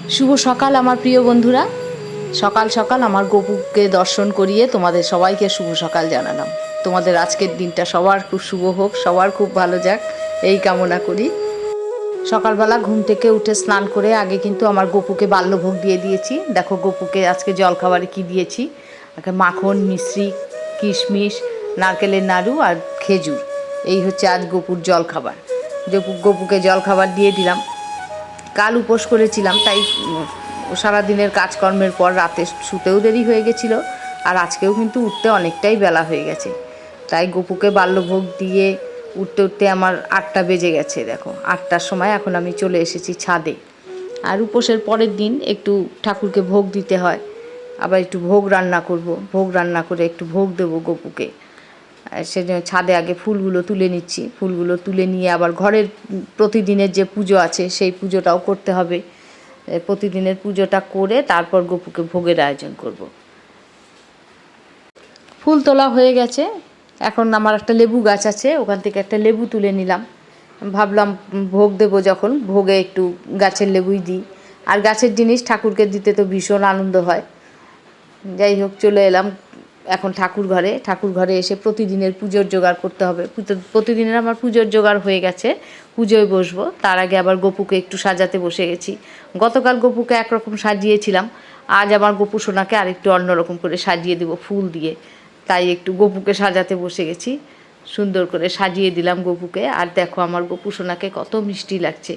শুভ সকাল আমার প্রিয় বন্ধুরা। সকাল সকাল আমার গপুকে দর্শন করিয়ে তোমাদের সবাইকে শুভ সকাল জানালাম। তোমাদের আজকের দিনটা সবার খুব শুভ হোক, সবার খুব ভালো যাক, এই কামনা করি। সকালবেলা ঘুম থেকে উঠে স্নান করে আগে কিন্তু আমার গপুকে বাল্যভোগ দিয়ে দিয়েছি। দেখো গপুকে আজকে জলখাবারে কি দিয়েছি। মাখন, মিশ্রি, কিশমিশ, নারকেলের নাড়ু আর খেজুর, এই হচ্ছে আজ গপুর জলখাবার। গপুকে জলখাবার দিয়ে দিলাম। কাল উপোস করেছিলাম, তাই সারাদিনের কাজকর্মের পর রাতে শুতেও দেরি হয়ে গেছিলো, আর আজকেও কিন্তু উঠতে অনেকটাই বেলা হয়ে গেছে। তাই গপুকে বাল্যভোগ দিয়ে উঠতে উঠতে আমার 8টা বেজে গেছে। দেখো 8টার সময় এখন আমি চলে এসেছি ছাদে। আর উপোসের পরের দিন একটু ঠাকুরকে ভোগ দিতে হয়, আবার একটু ভোগ রান্না করব, ভোগ রান্না করে একটু ভোগ দেবো গপুকে। সেজন্য ছাদে আগে ফুলগুলো তুলে নিচ্ছি। ফুলগুলো তুলে নিয়ে আবার ঘরের প্রতিদিনের যে পুজো আছে সেই পুজোটাও করতে হবে। প্রতিদিনের পুজোটা করে তারপর গপুকে ভোগের আয়োজন করব। ফুল তোলা হয়ে গেছে। এখন আমার একটা লেবু গাছ আছে, ওখান থেকে একটা লেবু তুলে নিলাম। ভাবলাম ভোগ দেবো যখন, ভোগে একটু গাছের লেবুই দিই। আর গাছের জিনিস ঠাকুরকে দিতে তো ভীষণ আনন্দ হয়। যাই হোক, চলে এলাম এখন ঠাকুর ঘরে এসে প্রতিদিনের পুজোর জোগাড় করতে হবে। প্রতিদিনের আমার পুজোর জোগাড় হয়ে গেছে, পুজোয় বসবো। তার আগে আবার গপুকে একটু সাজাতে বসে গেছি। গতকাল গপুকে একরকম সাজিয়েছিলাম, আজ আমার গপু সোনাকে আরেকটু অন্যরকম করে সাজিয়ে দেবো ফুল দিয়ে। তাই একটু গপুকে সাজাতে বসে গেছি, সুন্দর করে সাজিয়ে দিলাম গপুকে। আর দেখো আমার গপু সোনাকে কত মিষ্টি লাগছে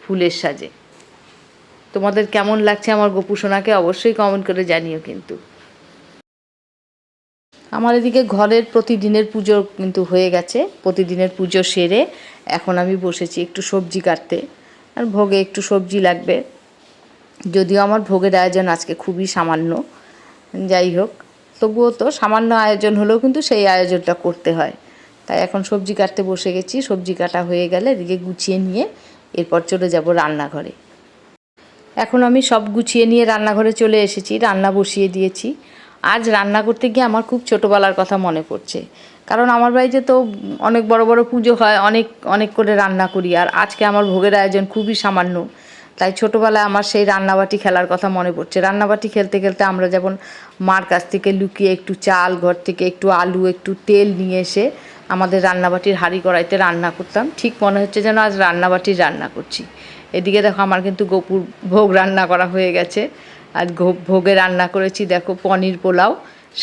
ফুলের সাজে। তোমাদের কেমন লাগছে আমার গপু সোনাকে অবশ্যই কমেন্ট করে জানিও কিন্তু। আমার এদিকে ঘরের প্রতিদিনের পুজো কিন্তু হয়ে গেছে। প্রতিদিনের পুজো সেরে এখন আমি বসেছি একটু সবজি কাটতে। আর ভোগে একটু সবজি লাগবে, যদিও আমার ভোগের আয়োজন আজকে খুবই সামান্য। যাই হোক, তবুও তো সামান্য আয়োজন হলেও কিন্তু সেই আয়োজনটা করতে হয়। তাই এখন সবজি কাটতে বসে গেছি। সবজি কাটা হয়ে গেলে এদিকে গুছিয়ে নিয়ে এরপর চলে যাব রান্নাঘরে। এখন আমি সব গুছিয়ে নিয়ে রান্নাঘরে চলে এসেছি, রান্না বসিয়ে দিয়েছি। আজ রান্না করতে গিয়ে আমার খুব ছোটোবেলার কথা মনে পড়ছে, কারণ আমার বাড়িতে তো অনেক বড় বড় পুজো হয়, অনেক অনেক করে রান্না করি। আর আজকে আমার ভোগের আয়োজন খুবই সামান্য, তাই ছোটোবেলায় আমার সেই রান্নাবাটি খেলার কথা মনে পড়ছে। রান্নাবাটি খেলতে খেলতে আমরা যেমন মার কাছ থেকে লুকিয়ে একটু চাল, ঘর থেকে একটু আলু, একটু তেল নিয়ে এসে আমাদের রান্নাবাটির হাঁড়ি কড়াইতে রান্না করতাম। ঠিক মনে হচ্ছে যেন আজ রান্নাবাটির রান্না করছি। এদিকে দেখো আমার কিন্তু গপুর ভোগ রান্না করা হয়ে গেছে। আজ ভোগে রান্না করেছি দেখো পনির পোলাও,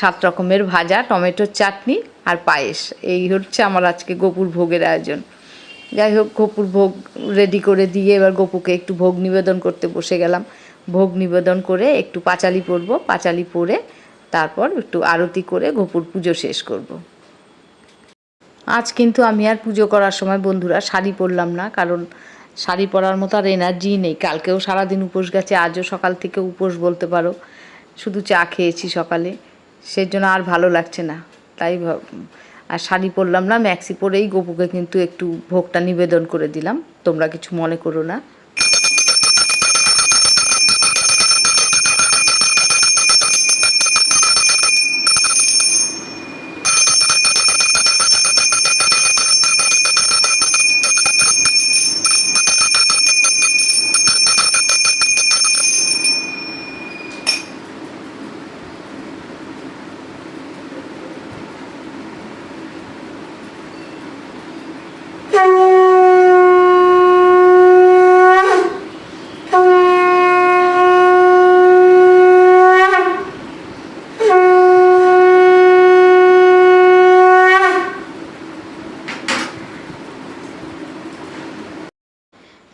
7 রকমের ভাজা, টমেটোর চাটনি আর পায়েস। এই হচ্ছে আমার আজকে গপুর ভোগের আয়োজন। যাই হোক, গপুর ভোগ রেডি করে দিয়ে এবার গপুকে একটু ভোগ নিবেদন করতে বসে গেলাম। ভোগ নিবেদন করে একটু পাঁচালি পরব, পাঁচালি পরে তারপর একটু আরতি করে গপুর পুজো শেষ করব। আজ কিন্তু আমি আর পুজো করার সময় বন্ধুরা শাড়ি পরলাম না, কারণ শাড়ি পরার মতো আর এনার্জি নেই। কালকেও সারাদিন উপোস গেছে, আজও সকাল থেকে উপোস বলতে পারো, শুধু চা খেয়েছি সকালে, সেই জন্য আর ভালো লাগছে না। তাই আর শাড়ি পরলাম না, ম্যাক্সি পরেই গপুকে কিন্তু একটু ভোগটা নিবেদন করে দিলাম। তোমরা কিছু মনে করো না।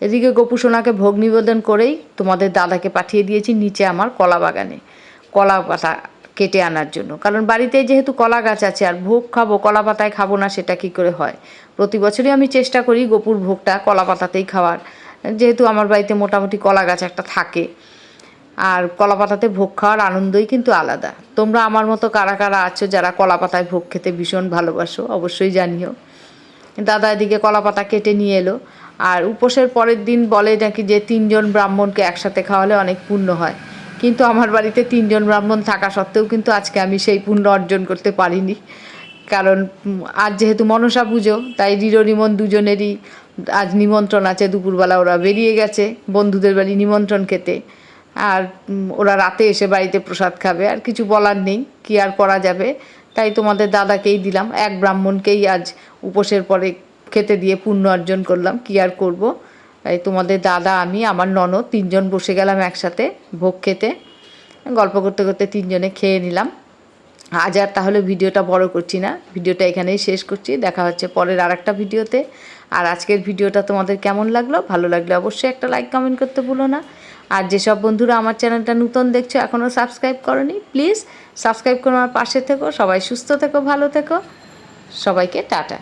এদিকে গপু সোনাকে ভোগ নিবেদন করেই তোমাদের দাদাকে পাঠিয়ে দিয়েছি নিচে আমার কলা বাগানে কলা পাতা কেটে আনার জন্য। কারণ বাড়িতে যেহেতু কলা গাছ আছে, আর ভোগ খাবো কলা পাতায় খাবো না সেটা কী করে হয়। প্রতি বছরই আমি চেষ্টা করি গপুর ভোগটা কলা পাতাতেই খাওয়ার, যেহেতু আমার বাড়িতে মোটামুটি কলা গাছ একটা থাকে। আর কলা পাতাতে ভোগ খাওয়ার আনন্দই কিন্তু আলাদা। তোমরা আমার মতো কারা কারা আছো যারা কলা পাতায় ভোগ খেতে ভীষণ ভালোবাসো অবশ্যই জানিও। দাদা এদিকে কলা পাতা কেটে নিয়ে এলো। আর উপোসের পরের দিন বলে নাকি যে 3জন ব্রাহ্মণকে একসাথে খাওয়ালে অনেক পুণ্য হয়, কিন্তু আমার বাড়িতে 3জন ব্রাহ্মণ থাকা সত্ত্বেও কিন্তু আজকে আমি সেই পুণ্য অর্জন করতে পারিনি। কারণ আজ যেহেতু মনসা পুজো, তাই রিরো রিমন দুজনেরই আজ নিমন্ত্রণ আছে, দুপুরবেলা ওরা বেরিয়ে গেছে বন্ধুদের বাড়ি নিমন্ত্রণ খেতে। আর ওরা রাতে এসে বাড়িতে প্রসাদ খাবে, আর কিছু বলার নেই, কি আর করা যাবে। তাই তোমাদের দাদাকেই দিলাম, এক ব্রাহ্মণকেই আজ উপোসের পরে খেতে দিয়ে পুণ্য অর্জন করলাম, কি আর করব। তাই তোমাদের দাদা, আমি, আমার ননদ তিনজন বসে গেলাম একসাথে ভোগ খেতে। গল্প করতে করতে তিনজনে খেয়ে নিলাম। আজ আর তাহলে ভিডিওটা বড় করছি না, ভিডিওটা এখানেই শেষ করছি। দেখা হচ্ছে পরের আরেকটা ভিডিওতে। আর আজকের ভিডিওটা তোমাদের কেমন লাগলো? ভালো লাগলে অবশ্যই একটা লাইক কমেন্ট করতে ভুলো না। আর যেসব বন্ধুরা আমার চ্যানেলটা নতুন দেখছো, এখনও সাবস্ক্রাইব করোনি, প্লিজ সাবস্ক্রাইব করে আমার পাশে থেকো। সবাই সুস্থ থেকো, ভালো থেকো, সবাইকে টাটা।